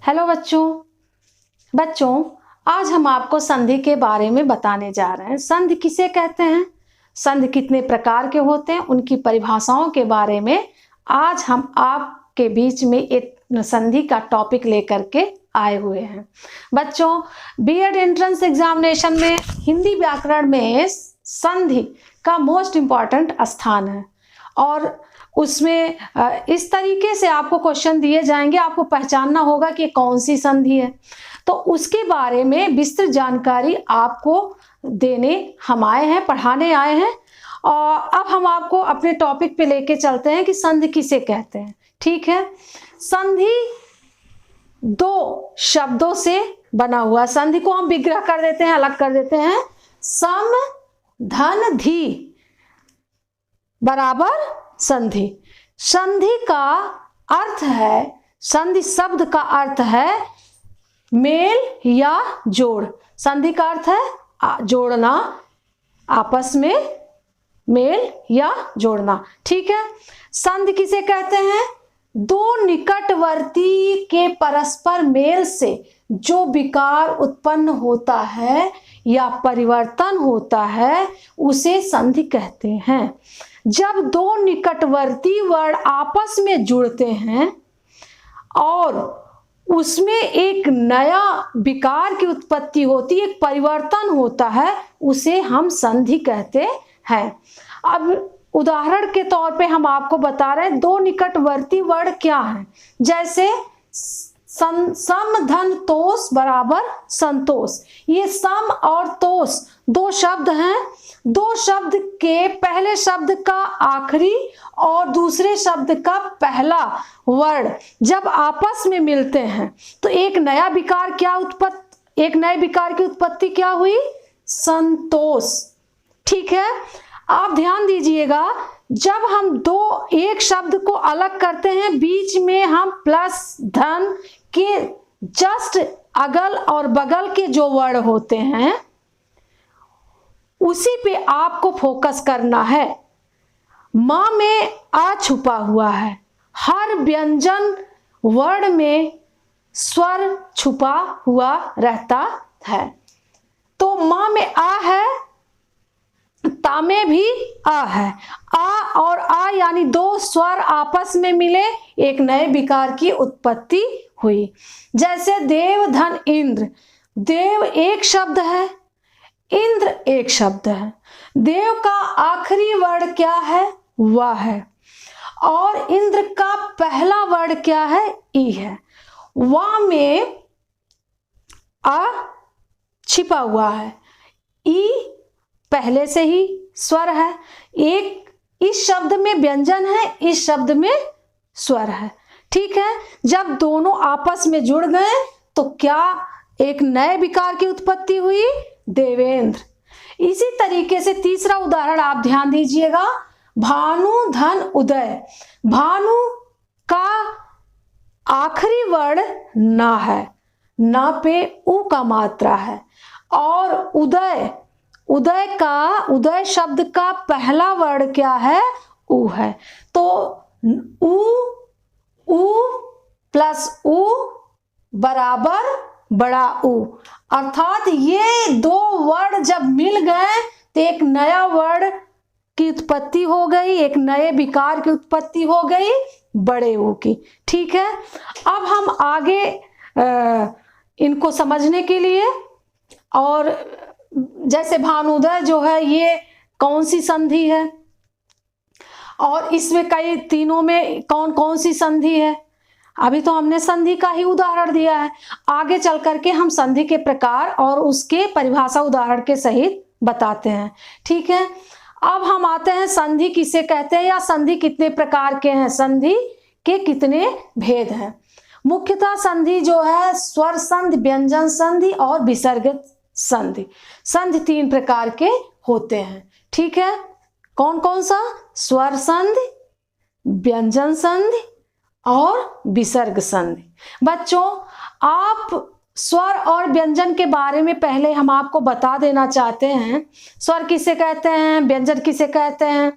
Hello बच्चों आज हम आपको संधि के बारे में बताने जा रहे हैं। संधि किसे कहते हैं, संधि कितने प्रकार के होते हैं, उनकी परिभाषाओं के बारे में आज हम आपके बीच में एक संधि का टॉपिक लेकर के आए हुए हैं। बच्चों, बीएड एंट्रेंस एग्जामिनेशन में हिंदी व्याकरण में संधि का मोस्ट इम्पॉर्टेंट स्थान है और उसमें इस तरीके से आपको क्वेश्चन दिए जाएंगे, आपको पहचानना होगा कि कौन सी संधि है। तो उसके बारे में विस्तृत जानकारी आपको देने हम आए हैं, पढ़ाने आए हैं। और अब हम आपको अपने टॉपिक पे लेके चलते हैं कि संधि किसे कहते हैं। ठीक है, संधि दो शब्दों से बना हुआ, संधि को हम विग्रह कर देते हैं, अलग कर देते हैं। सम धन धी बराबर संधि। संधि का अर्थ है, संधि शब्द का अर्थ है मेल या जोड़। संधि का अर्थ है जोड़ना, आपस में मेल या जोड़ना। ठीक है, संधि किसे कहते हैं? दो निकटवर्ती के परस्पर मेल से जो विकार उत्पन्न होता है या परिवर्तन होता है उसे संधि कहते हैं। जब दो निकटवर्ती वर्ण आपस में जुड़ते हैं और उसमें एक नया विकार की उत्पत्ति होती है, एक परिवर्तन होता है, उसे हम संधि कहते हैं। अब उदाहरण के तौर पे हम आपको बता रहे हैं दो निकटवर्ती वर्ण क्या हैं। जैसे सम धन तोष बराबर संतोष। ये सम और तोष दो शब्द हैं। दो शब्द के पहले शब्द का आखिरी और दूसरे शब्द का पहला वर्ण जब आपस में मिलते हैं तो एक नया विकार एक नए विकार की उत्पत्ति क्या हुई? संतोष। ठीक है, आप ध्यान दीजिएगा, जब हम एक शब्द को अलग करते हैं, बीच में हम प्लस धन के जस्ट अगल और बगल के जो वर्ण होते हैं उसी पे आपको फोकस करना है। मां में आ छुपा हुआ है, हर व्यंजन वर्ण में स्वर छुपा हुआ रहता है। तो मां में आ है, ता में भी आ है। आ और आ यानी दो स्वर आपस में मिले, एक नए विकार की उत्पत्ति हुई। जैसे देव धन इंद्र, देव एक शब्द है, इंद्र एक शब्द है। देव का आखिरी वर्ण क्या है? वह है। और इंद्र का पहला वर्ण क्या है? ई है। वह में आ छिपा हुआ है, ई पहले से ही स्वर है। एक इस शब्द में व्यंजन है, इस शब्द में स्वर है। ठीक है, जब दोनों आपस में जुड़ गए तो क्या एक नए विकार की उत्पत्ति हुई? देवेंद्र। इसी तरीके से तीसरा उदाहरण आप ध्यान दीजिएगा, भानु धन उदय। भानु का आखिरी वर्ण ना है, ना पे उ का मात्रा है। और उदय शब्द का पहला वर्ण क्या है? उ है। तो उ प्लस उ बराबर बड़ा उ, अर्थात ये दो वर्ण जब मिल गए तो एक नया वर्ण की उत्पत्ति हो गई, एक नए विकार की उत्पत्ति हो गई, बड़े उ की। ठीक है, अब हम आगे इनको समझने के लिए, और जैसे भानुदय जो है ये कौन सी संधि है और इसमें कई तीनों में कौन कौन सी संधि है, अभी तो हमने संधि का ही उदाहरण दिया है। आगे चल करके हम संधि के प्रकार और उसके परिभाषा उदाहरण के सहित बताते हैं। ठीक है, अब हम आते हैं संधि किसे कहते हैं या संधि कितने प्रकार के हैं, संधि के कितने भेद हैं। मुख्यतः संधि जो है स्वर संधि, व्यंजन संधि और विसर्ग संधि। संधि तीन प्रकार के होते हैं। ठीक है, कौन कौन सा? स्वर संधि, व्यंजन संधि और विसर्ग संधि। बच्चों, आप स्वर और व्यंजन के बारे में पहले हम आपको बता देना चाहते हैं, स्वर किसे कहते हैं, व्यंजन किसे कहते हैं,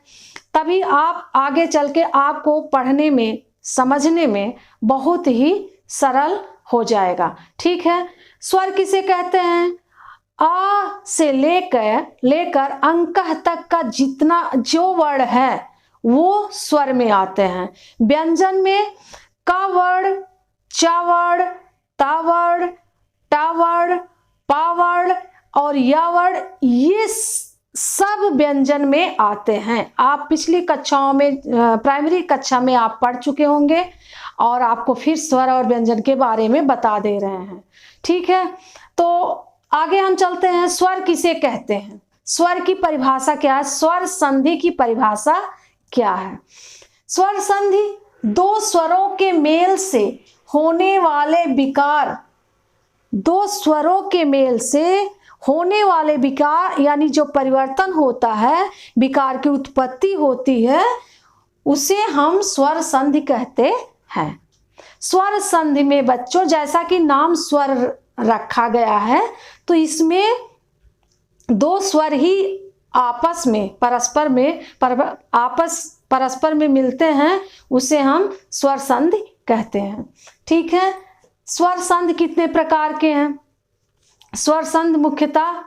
तभी आप आगे चल के आपको पढ़ने में, समझने में बहुत ही सरल हो जाएगा। ठीक है, स्वर किसे कहते हैं? आ से लेकर अंकः तक का जितना जो वर्ण है वो स्वर में आते हैं। व्यंजन में का वर्ण, चा वर्ण, ता वर्ण, टा वर्ण, पा वर्ण और या वर्ण, ये सब व्यंजन में आते हैं। आप पिछली कक्षाओं में प्राइमरी कक्षा में आप पढ़ चुके होंगे और आपको फिर स्वर और व्यंजन के बारे में बता दे रहे हैं। ठीक है, तो आगे हम चलते हैं। स्वर किसे कहते हैं? स्वर की परिभाषा क्या है? स्वर संधि की परिभाषा क्या है? स्वर संधि दो स्वरों के मेल से होने वाले विकार, दो स्वरों के मेल से होने वाले विकार यानी जो परिवर्तन होता है, विकार की उत्पत्ति होती है, उसे हम स्वर संधि कहते हैं। स्वर संधि में बच्चों जैसा कि नाम स्वर रखा गया है तो इसमें दो स्वर ही आपस में परस्पर में मिलते हैं, उसे हम स्वर संधि कहते हैं। ठीक है, स्वर संधि कितने प्रकार के हैं? स्वर संधि मुख्यतः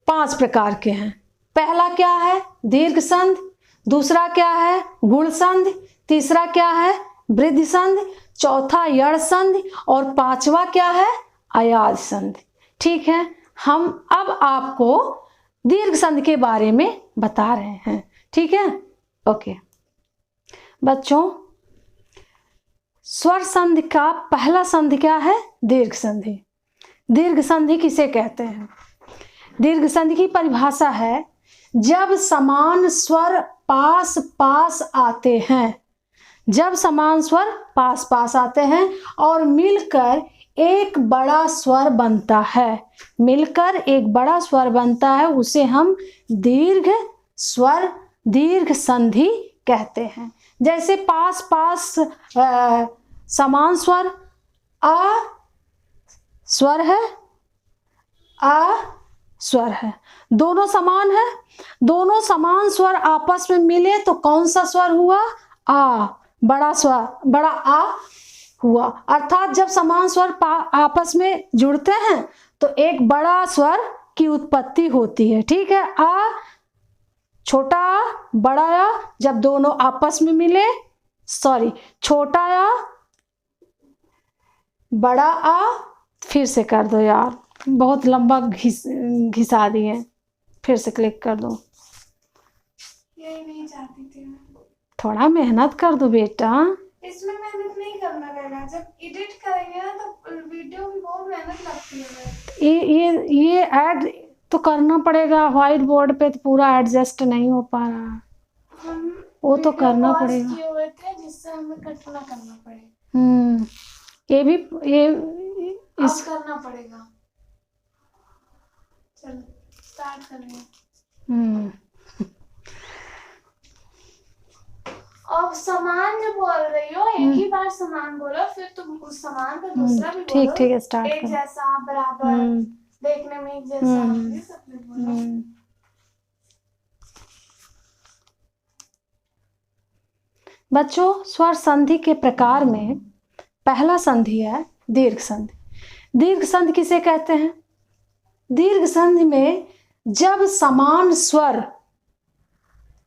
5 प्रकार के हैं। पहला क्या है? दीर्घ संधि। दूसरा क्या है? गुण संधि। तीसरा क्या है? वृद्धि संधि। चौथा यड़ संधि और पांचवा क्या है? अयाज संधि। ठीक है, हम अब आपको दीर्घ संधि के बारे में बता रहे हैं। ठीक है, ओके बच्चों, स्वर संधि का पहला संधि क्या है? दीर्घ संधि। दीर्घ संधि किसे कहते हैं? दीर्घ संधि की परिभाषा है जब समान स्वर पास पास आते हैं, जब समान स्वर पास पास आते हैं और मिलकर एक बड़ा स्वर बनता है, मिलकर एक बड़ा स्वर बनता है, उसे हम दीर्घ संधि कहते हैं। जैसे पास पास समान स्वर आ स्वर है, आ स्वर है, दोनों समान है, दोनों समान स्वर आपस में मिले तो कौन सा स्वर हुआ? आ, बड़ा स्वर, बड़ा आ हुआ। अर्थात जब समान स्वर आपस में जुड़ते हैं तो एक बड़ा स्वर की उत्पत्ति होती है। ठीक है, आ, छोटा आ, बड़ा आ, जब दोनों आपस में मिले, छोटा आ, बड़ा आ, फिर से कर दो यार, बहुत लंबा घिसा दिए, फिर से क्लिक कर दो। यही नहीं चाहती थी मैं। थोड़ा मेहनत कर दो बेटा। इसमें मेहनत नहीं करना रहेगा, जब एडिट करेंगे ना तो वीडियो में बहुत मेहनत लगती है। ये ऐड तो करना पड़ेगा, व्हाइट बोर्ड पे तो पूरा एडजस्ट नहीं हो पा रहा, वो तो करना पड़ेगा। किए हुए थे जिससे हमें कट ना करना पड़े। ये भी इस करना पड़ेगा। चलो स्टार्ट करेंगे। अब समान जो बोल रही हो एक ही बार समान बोलो, फिर तुम उस समान का दूसरा भी बोलो। ठीक है, स्टार्ट एक जैसा, बराबर, देखने में एक जैसा, ये सब भी बोलो। बच्चों, स्वर संधि के प्रकार में पहला संधि है दीर्घ संधि। दीर्घ संधि किसे कहते हैं? दीर्घ संधि में जब समान स्वर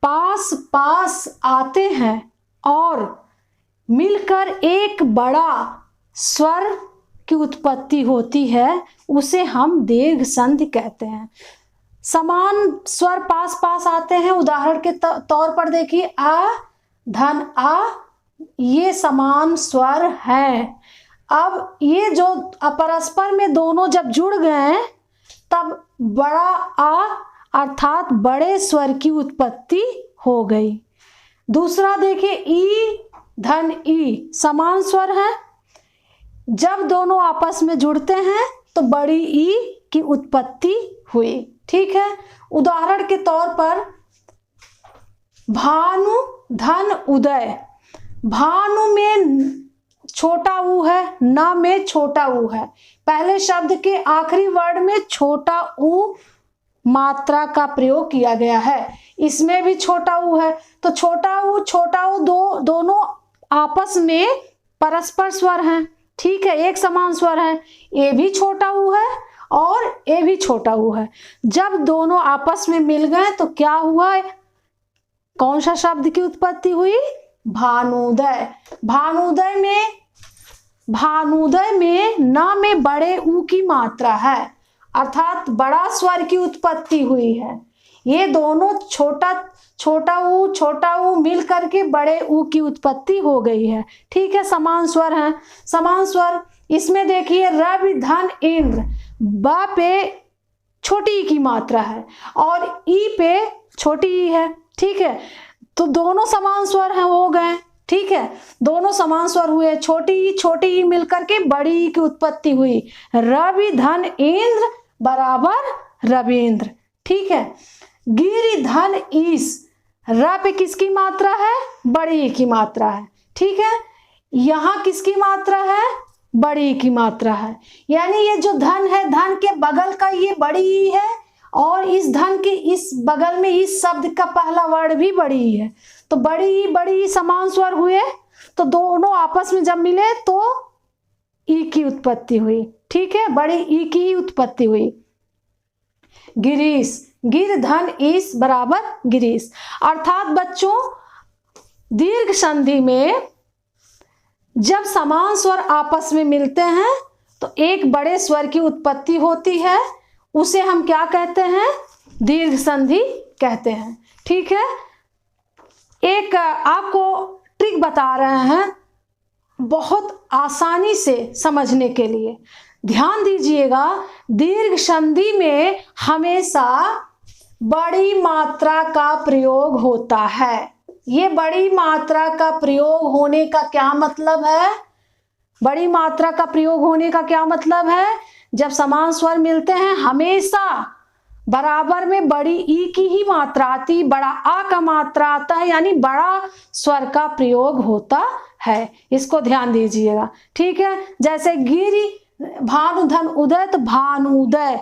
पास पास आते हैं और मिलकर एक बड़ा स्वर की उत्पत्ति होती है, उसे हम दीर्घ संधि कहते हैं। समान स्वर पास पास आते हैं, उदाहरण के तौर पर देखिए, आ धन आ, ये समान स्वर है। अब ये जो परस्पर में दोनों जब जुड़ गए तब बड़ा आ अर्थात बड़े स्वर की उत्पत्ति हो गई। दूसरा देखिए, ई धन ई समान स्वर है, जब दोनों आपस में जुड़ते हैं तो बड़ी ई की उत्पत्ति हुई। ठीक है, उदाहरण के तौर पर भानु धन उदय, भानु में छोटा ऊ है, ना में छोटा ऊ है, पहले शब्द के आखिरी वर्ड में छोटा ऊ मात्रा का प्रयोग किया गया है, इसमें भी छोटा ऊ है, तो छोटा ऊ दोनों आपस में परस्पर स्वर हैं, ठीक है, एक समान स्वर है। ए भी छोटा ऊ है और ए भी छोटा ऊ है। जब दोनों आपस में मिल गए तो क्या हुआ, कौन सा शब्द की उत्पत्ति हुई, भानुदय। भानुदय में न में बड़े ऊ की मात्रा है, अर्थात बड़ा स्वर की उत्पत्ति हुई है। ये दोनों छोटा ऊ मिल करके बड़े ऊ की उत्पत्ति हो गई है, ठीक है, समान स्वर है। समान स्वर इसमें देखिए, रवि धन इंद्र, ब पे छोटी ई की मात्रा है और ई पे छोटी ई है, ठीक है, तो दोनों समान स्वर हैं, हो गए, ठीक है, दोनों समान स्वर हुए, छोटी ई मिलकर के बड़ी ई की उत्पत्ति हुई। रवि धन इंद्र बराबर रविंद्र, ठीक है। गिरि धन ईस, र पे किसकी मात्रा है, बड़ी ई की मात्रा है, ठीक है, यहां किसकी मात्रा है, बड़ी ई की मात्रा है। यानी ये जो धन है, धन के बगल का ये बड़ी ई है और इस धन के इस बगल में इस शब्द का पहला वर्ण भी बड़ी ई है, तो बड़ी ई समान स्वर हुए, तो दोनों आपस में जब मिले तो ई की उत्पत्ति हुई, ठीक है, बड़ी ई की ही उत्पत्ति हुई। गिरीश, गिर धन ईस बराबर गिरीश। अर्थात बच्चों, दीर्घ संधि में जब समान स्वर आपस में मिलते हैं तो एक बड़े स्वर की उत्पत्ति होती है, उसे हम क्या कहते हैं, दीर्घ संधि कहते हैं, ठीक है। एक आपको ट्रिक बता रहे हैं बहुत आसानी से समझने के लिए, ध्यान दीजिएगा। दीर्घ संधि में हमेशा बड़ी मात्रा का प्रयोग होता है। ये बड़ी मात्रा का प्रयोग होने का क्या मतलब है, बड़ी मात्रा का प्रयोग होने का क्या मतलब है, जब समान स्वर मिलते हैं हमेशा बराबर में बड़ी ई की ही मात्रा आती, बड़ा आ का मात्रा आता है, यानी बड़ा स्वर का प्रयोग होता है, इसको ध्यान दीजिएगा, ठीक है। जैसे गिरि भानु धन उदय, तो भानुदय,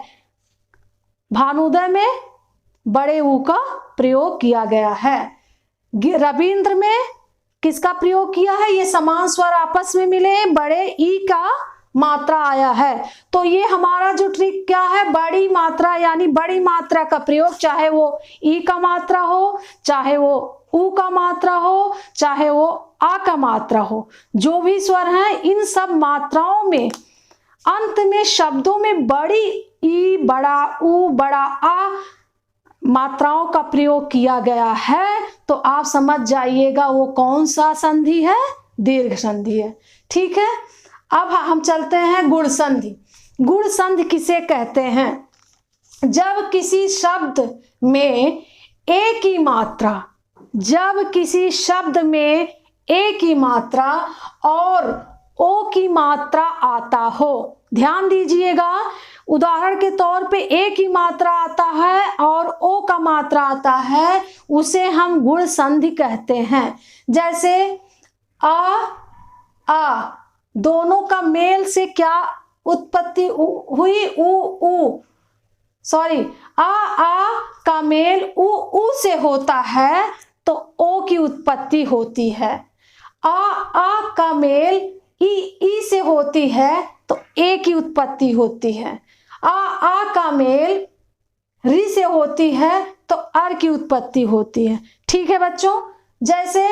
भानुदय में बड़े ऊ का प्रयोग किया गया है। रविंद्र में किसका प्रयोग किया है, ये समान स्वर आपस में मिले, बड़े ई का मात्रा आया है। तो ये हमारा जो ट्रिक क्या है, बड़ी मात्रा, यानी बड़ी मात्रा का प्रयोग, चाहे वो ई का मात्रा हो, चाहे वो ऊ का मात्रा हो, चाहे वो आ का मात्रा हो, जो भी स्वर हैं इन सब मात्राओं में अंत में शब्दों में बड़ी ई, बड़ा ऊ, बड़ा आ मात्राओं का प्रयोग किया गया है, तो आप समझ जाइएगा वो कौन सा संधि है, दीर्घ संधि है, ठीक है। अब हम चलते हैं गुण संधि। गुण संधि किसे कहते हैं, जब किसी शब्द में ए की मात्रा, जब किसी शब्द में ए की मात्रा और ओ की मात्रा आता हो। ध्यान दीजिएगा, उदाहरण के तौर पे ए की मात्रा आता है और ओ का मात्रा आता है, उसे हम गुण संधि कहते हैं। जैसे आ दोनों का मेल से क्या उत्पत्ति हुई, आ का मेल उ से होता है तो ओ की उत्पत्ति होती है। आ का मेल ई से होती है तो ए की उत्पत्ति होती है। आ का मेल री से होती है तो अर की उत्पत्ति होती है, ठीक है बच्चों। जैसे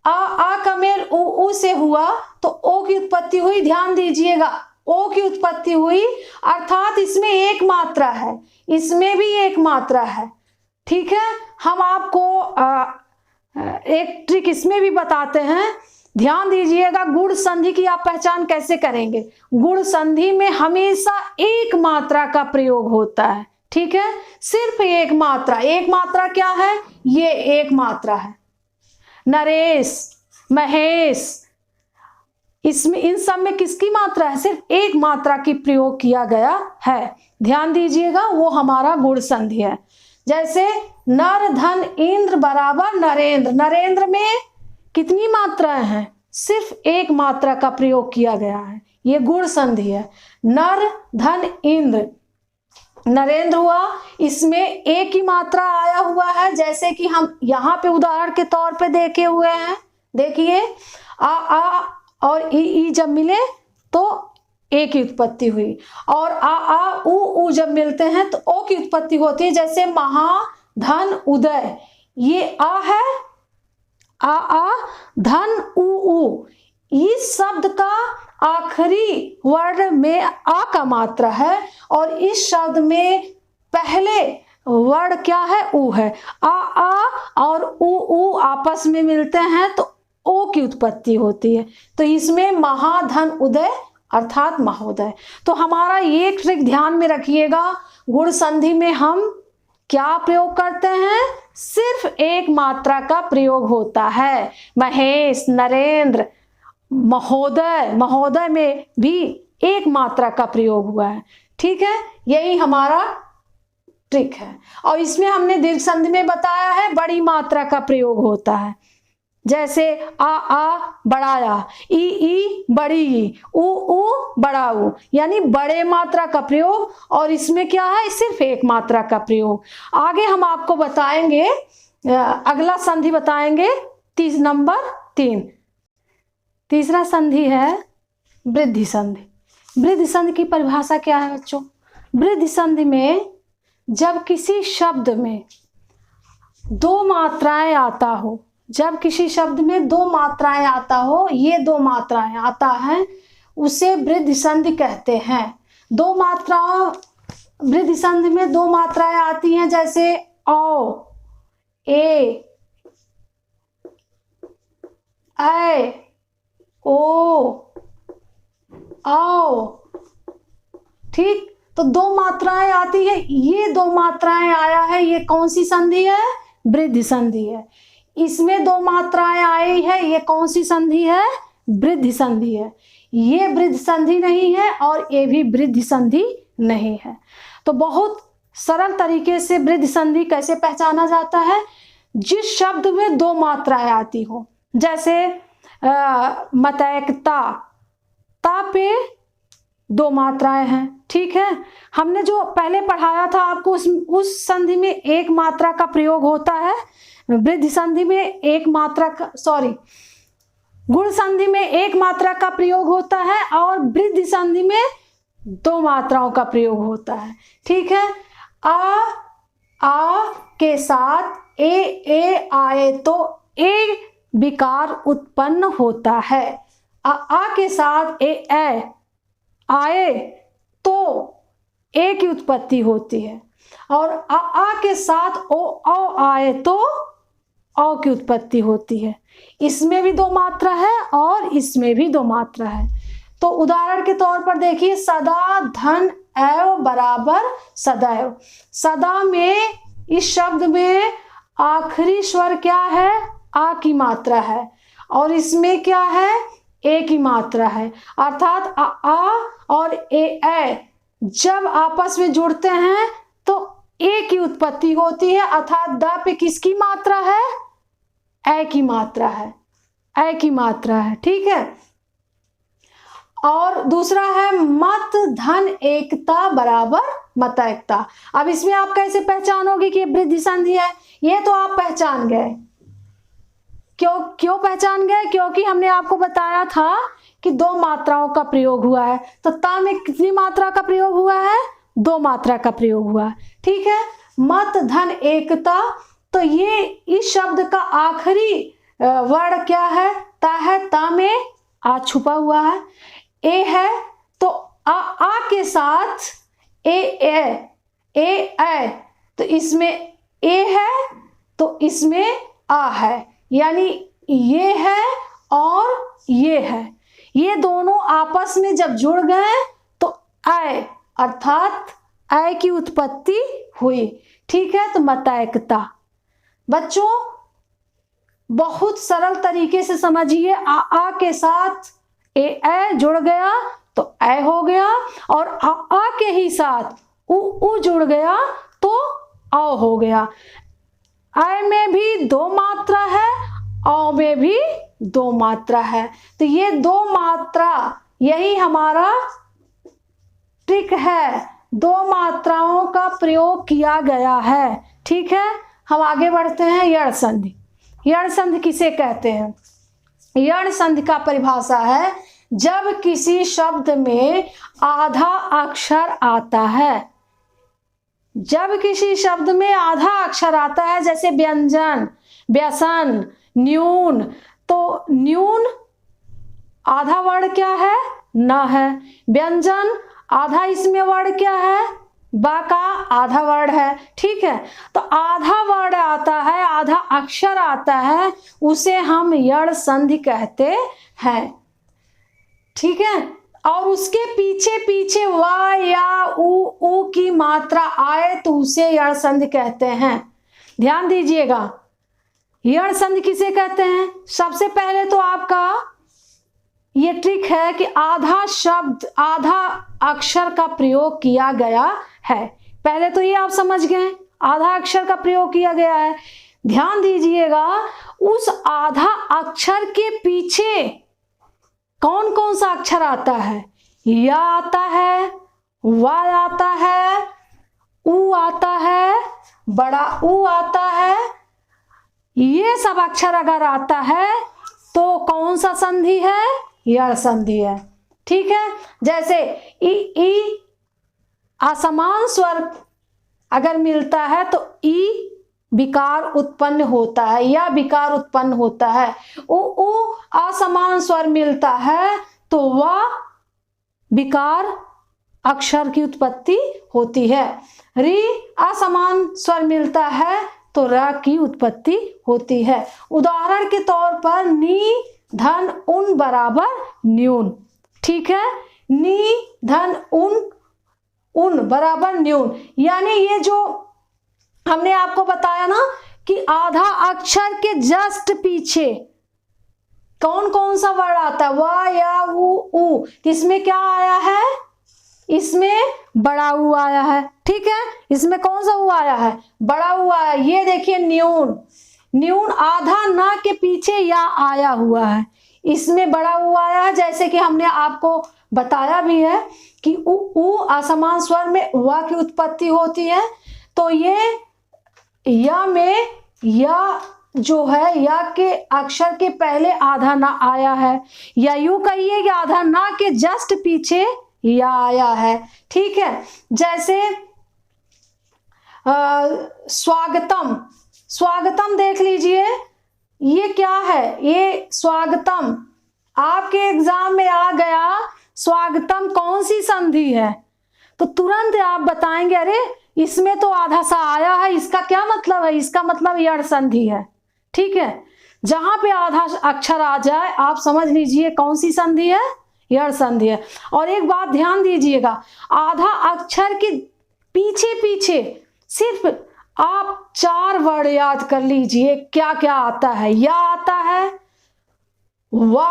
आ का मेल उ से हुआ तो ओ की उत्पत्ति हुई, ध्यान दीजिएगा, ओ की उत्पत्ति हुई, अर्थात इसमें एक मात्रा है, इसमें भी एक मात्रा है, ठीक है। हम आपको एक ट्रिक इसमें भी बताते हैं, ध्यान दीजिएगा। गुण संधि की आप पहचान कैसे करेंगे, गुण संधि में हमेशा एक मात्रा का प्रयोग होता है, ठीक है, सिर्फ एक मात्रा। एक मात्रा क्या है, ये एक मात्रा है। नरेश, महेश, इसमें इन सब में किसकी मात्रा है, सिर्फ एक मात्रा की प्रयोग किया गया है, ध्यान दीजिएगा, वो हमारा गुण संधि है। जैसे नर धन इंद्र बराबर नरेंद्र, नरेंद्र में कितनी मात्राएं हैं, सिर्फ एक मात्रा का प्रयोग किया गया है, ये गुण संधि है। नर धन इंद्र, नरेंद्र हुआ, इसमें एक ही मात्रा आया हुआ है, जैसे कि हम यहाँ पे उदाहरण के तौर पे देखे हुए हैं, देखिए और ई जब मिले तो ए की उत्पत्ति हुई, और आ उ जब मिलते हैं तो ओ की उत्पत्ति होती है। जैसे महा धन उदय, ये आ है, आ धन उ, इस शब्द का आखिरी वर्ण में आ का मात्रा है, और इस शब्द में पहले वर्ण क्या है, उ है। आ और उ आपस में मिलते हैं तो ओ की उत्पत्ति होती है। तो इसमें महाधन उदय अर्थात महोदय। तो हमारा ये ट्रिक ध्यान में रखिएगा, गुण संधि में हम क्या प्रयोग करते हैं, सिर्फ एक मात्रा का प्रयोग होता है। महेश, नरेंद्र, महोदय, महोदय में भी एक मात्रा का प्रयोग हुआ है। ठीक है, यही हमारा ट्रिक है। और इसमें हमने दीर्घ संधि में बताया है बड़ी मात्रा का प्रयोग होता है। जैसे आ बड़ाया, ई बड़ी ई, उ बड़ा उ, यानी बड़े मात्रा का प्रयोग। और इसमें क्या है, सिर्फ एक मात्रा का प्रयोग। आगे हम आपको बताएंगे, अगला संधि बताएंगे नंबर 3। तीसरा संधि है वृद्धि संधि। वृद्धि संधि की परिभाषा क्या है बच्चों? वृद्धि संधि में जब किसी शब्द में दो मात्राएं आता हो, जब किसी शब्द में दो मात्राएं आता हो, ये दो मात्राएं आता है, उसे वृद्धि संधि कहते हैं। दो मात्राओं, वृद्धि संधि में दो मात्राएं आती हैं, जैसे औ, ए, ऐ, ओ, आओ। ठीक, तो दो मात्राएं आती है, ये दो मात्राएं आया है, ये कौन सी संधि है? वृद्धि संधि है। इसमें दो मात्राएं आई है, ये कौन सी संधि है? वृद्धि संधि है। ये वृद्धि संधि नहीं है और ये भी वृद्धि संधि नहीं है। तो बहुत सरल तरीके से वृद्धि संधि कैसे पहचाना जाता है? जिस शब्द में दो मात्राएं आती हो, जैसे मतैकता, ता पे दो मात्राएं हैं। ठीक है, हमने जो पहले पढ़ाया था आपको, उस संधि में एक मात्रा का प्रयोग होता है। वृद्धि संधि में एक मात्रा का, गुण संधि में एक मात्रा का प्रयोग होता है, और वृद्धि संधि में दो मात्राओं का प्रयोग होता है। ठीक है, आ के साथ ए आए तो ए विकार उत्पन्न होता है। आ के साथ ए आए तो ए की उत्पत्ति होती है, और आ के साथ ओ आए तो औ की उत्पत्ति होती है। इसमें भी दो मात्रा है और इसमें भी दो मात्रा है। तो उदाहरण के तौर पर देखिए, सदा धन एव बराबर सदैव। सदा में, इस शब्द में आखिरी स्वर क्या है? आ की मात्रा है, और इसमें क्या है? ए की मात्रा है। अर्थात आ और ए जब आपस में जुड़ते हैं तो ए की उत्पत्ति होती है, अर्थात द पे किसकी मात्रा है? ए की मात्रा है, ए की मात्रा है। ठीक है, और दूसरा है मत धन एकता बराबर मतैकता। अब इसमें आप कैसे पहचानोगे कि ये वृद्धि संधि है? ये तो आप पहचान गए। क्यों पहचान गए? क्योंकि हमने आपको बताया था कि दो मात्राओं का प्रयोग हुआ है। तो ता में कितनी मात्रा का प्रयोग हुआ है? दो मात्रा का प्रयोग हुआ है। ठीक है, मत धन एकता, तो ये इस शब्द का आखिरी वर्ण क्या है? ता है। ता में आ छुपा हुआ है। ए है तो आ के साथ ए, तो इसमें ए है तो इसमें आ है, यानी ये है और ये है, ये दोनों आपस में जब जुड़ गए तो ऐ अर्थात ऐ की उत्पत्ति हुई। ठीक है, तो मतैकता। बच्चों बहुत सरल तरीके से समझिए, आ के साथ ए जुड़ गया तो ऐ हो गया, और आ के ही साथ उ जुड़ गया तो औ हो गया। ऐ में भी दो मात्रा है, औ में भी दो मात्रा है। तो ये दो मात्रा, यही हमारा ट्रिक है, दो मात्राओं का प्रयोग किया गया है। ठीक है, हम आगे बढ़ते हैं। यण संधि। यण संधि किसे कहते हैं? यण संधि का परिभाषा है जब किसी शब्द में आधा अक्षर आता है। जब किसी शब्द में आधा अक्षर आता है, जैसे व्यंजन, व्यसन, न्यून, तो न्यून आधा वर्ड क्या है? न है। व्यंजन आधा इसमें वर्ड क्या है? बा का आधा वर्ड है। ठीक है, तो आधा वर्ड आता है, आधा अक्षर आता है, उसे हम यण संधि कहते हैं। ठीक है, और उसके पीछे पीछे वा या उ की मात्रा आए तो उसे यण संधि कहते हैं। ध्यान दीजिएगा, यण संधि किसे कहते हैं? सबसे पहले तो आपका ये ट्रिक है कि आधा शब्द, आधा अक्षर का प्रयोग किया गया है। पहले तो ये आप समझ गए, आधा अक्षर का प्रयोग किया गया है। ध्यान दीजिएगा, उस आधा अक्षर के पीछे कौन कौन सा अक्षर आता है? या आता है, वा आता है, उ आता है, बड़ा उ आता है। ये सब अक्षर अगर आता है तो कौन सा संधि है? यण संधि है। ठीक है, जैसे ई असमान स्वर अगर मिलता है तो ई विकार उत्पन्न होता है या विकार उत्पन्न होता है। उ असमान स्वर मिलता है तो वह विकार अक्षर की उत्पत्ति होती है। री असमान स्वर मिलता है तो र की उत्पत्ति होती है। उदाहरण के तौर पर नी धन उन बराबर न्यून। ठीक है, नी धन उन बराबर न्यून, यानी ये जो हमने आपको बताया ना कि आधा अक्षर के जस्ट पीछे कौन कौन सा वर्ड आता है? वा या उ। इसमें क्या आया है? इसमें बड़ा उ आया है। ठीक है, इसमें कौन सा उ आया है? बड़ा उ आया। ये देखिए न्यून, न्यून आधा ना के पीछे या आया हुआ है, इसमें बड़ा उ आया है। जैसे कि हमने आपको बताया भी है कि उ असमान स्वर में वा की उत्पत्ति होती है, तो ये या में या जो है या के अक्षर के पहले आधा ना आया है, या यूं कहिए कि आधा ना के जस्ट पीछे या आया है। ठीक है, जैसे स्वागतम, स्वागतम देख लीजिए, ये क्या है? ये स्वागतम आपके एग्जाम में आ गया, स्वागतम कौन सी संधि है? तो तुरंत आप बताएंगे अरे इसमें तो आधा सा आया है, इसका क्या मतलब है? इसका मतलब यण संधि है। ठीक है, जहां पे आधा अक्षर आ जाए आप समझ लीजिए कौन सी संधि है? यण संधि है। और एक बात ध्यान दीजिएगा, आधा अक्षर के पीछे पीछे सिर्फ आप 4 वर्ड याद कर लीजिए क्या क्या आता है। या आता है, वा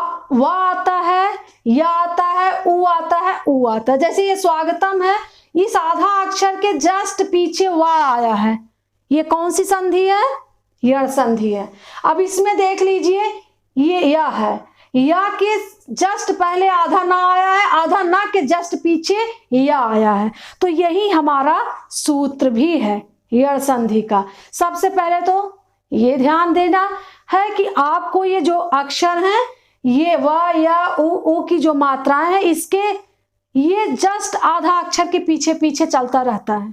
आता है, या आता है, उ आता है, उ आता है। जैसे ये स्वागतम है, इस आधा अक्षर के जस्ट पीछे वा आया है, ये कौन सी संधि है? यण संधि है। अब इसमें देख लीजिए, ये या है, या के जस्ट पहले आधा ना आया है, आधा ना के जस्ट पीछे या आया है, तो यही हमारा सूत्र भी है यण संधि का। सबसे पहले तो ये ध्यान देना है कि आपको ये जो अक्षर हैं, ये व या उ की जो मात्राएं हैं, इसके ये जस्ट आधा अक्षर के पीछे पीछे चलता रहता है,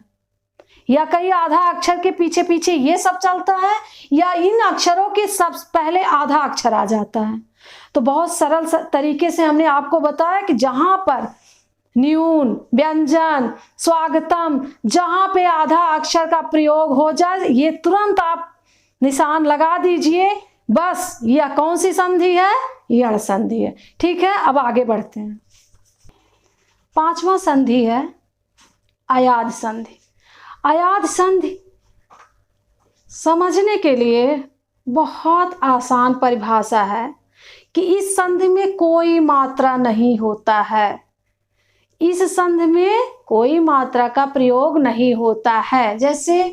या कई आधा अक्षर के पीछे पीछे ये सब चलता है, या इन अक्षरों के सब पहले आधा अक्षर आ जाता है। तो बहुत सरल तरीके से हमने आपको बताया कि जहां पर न्यून, व्यंजन, स्वागतम, जहां पे आधा अक्षर का प्रयोग हो जाए, ये तुरंत आप निशान लगा दीजिए, बस यह कौन सी संधि है? यण संधि है। ठीक है, अब आगे बढ़ते हैं। 5वां संधि है अयाद संधि। अयाद संधि समझने के लिए बहुत आसान परिभाषा है कि इस संधि में कोई मात्रा नहीं होता है। इस संधि में कोई मात्रा का प्रयोग नहीं होता है। जैसे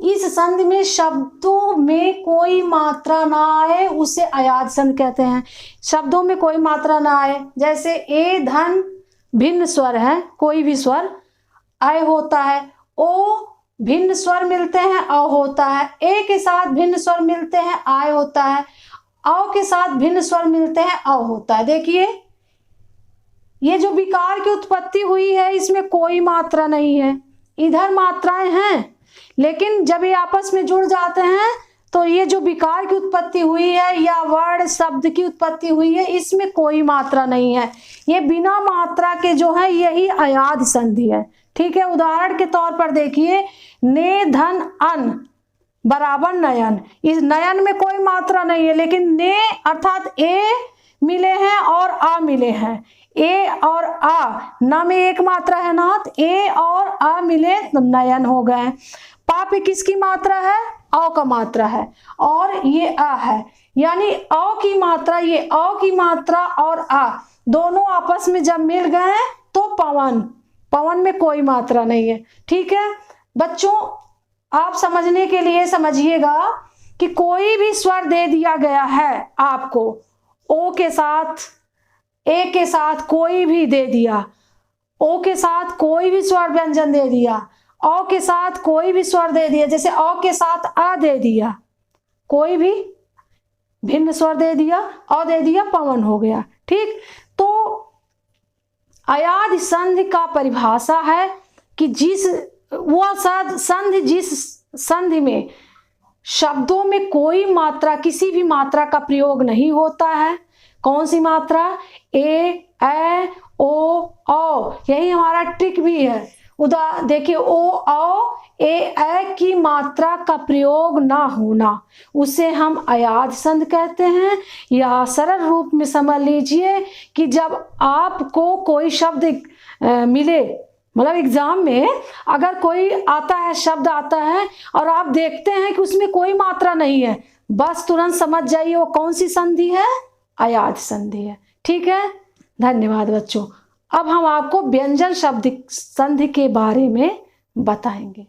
इस संधि में शब्दों में कोई मात्रा ना आए उसे अयाद संधि कहते हैं। शब्दों में कोई मात्रा ना आए, जैसे ए धन भिन्न स्वर है, कोई भी स्वर अय होता है, ओ भिन्न स्वर मिलते हैं अ होता है, ए के साथ भिन्न स्वर मिलते हैं आय होता है, औ के साथ भिन्न स्वर मिलते हैं, औ होता है। देखिए ये जो विकार की उत्पत्ति हुई है इसमें कोई मात्रा नहीं है, इधर मात्राएं हैं, लेकिन जब ये आपस में जुड़ जाते हैं तो ये जो विकार की उत्पत्ति हुई है या वर्ण शब्द की उत्पत्ति हुई है इसमें कोई मात्रा नहीं है। ये बिना मात्रा के जो है यही अयाद संधि है। ठीक है, उदाहरण के तौर पर देखिए, ने धन अन बराबर नयन। इस नयन में कोई मात्रा नहीं है, लेकिन ने अर्थात ए मिले हैं और आ मिले हैं। ए और आ, न में एक मात्रा है ना, तो ए और आ मिले तो नयन हो गए। पा पे किसकी मात्रा है? औ का मात्रा है, और ये आ है, यानी औ की मात्रा, ये औ की मात्रा और आ दोनों आपस में जब मिल गए तो पवन, पवन में कोई मात्रा नहीं है। ठीक है बच्चों, आप समझने के लिए समझिएगा कि कोई भी स्वर दे दिया गया है आपको, ओ के साथ, ए के साथ कोई भी दे दिया, ओ के साथ कोई भी स्वर व्यंजन दे दिया, औ के साथ कोई भी स्वर दे दिया, जैसे औ के साथ आ दे दिया, कोई भी भिन्न स्वर दे दिया, औ दे दिया, पवन हो गया। ठीक, तो अयाद संधि का परिभाषा है कि जिस वह संधि, जिस संधि में शब्दों में कोई मात्रा, किसी भी मात्रा का प्रयोग नहीं होता है। कौन सी मात्रा? ए, ओ, औ। यही हमारा ट्रिक भी है। देखिए, ओ, औ, ए की मात्रा का प्रयोग ना होना, उसे हम अयाद संधि कहते हैं। या सरल रूप में समझ लीजिए कि जब आपको कोई शब्द मिले, मतलब एग्जाम में अगर कोई आता है, शब्द आता है और आप देखते हैं कि उसमें कोई मात्रा नहीं है, बस तुरंत समझ जाइए वो कौन सी संधि है? अयाद संधि है। ठीक है, धन्यवाद बच्चों। अब हम आपको व्यंजन शब्द संधि के बारे में बताएंगे।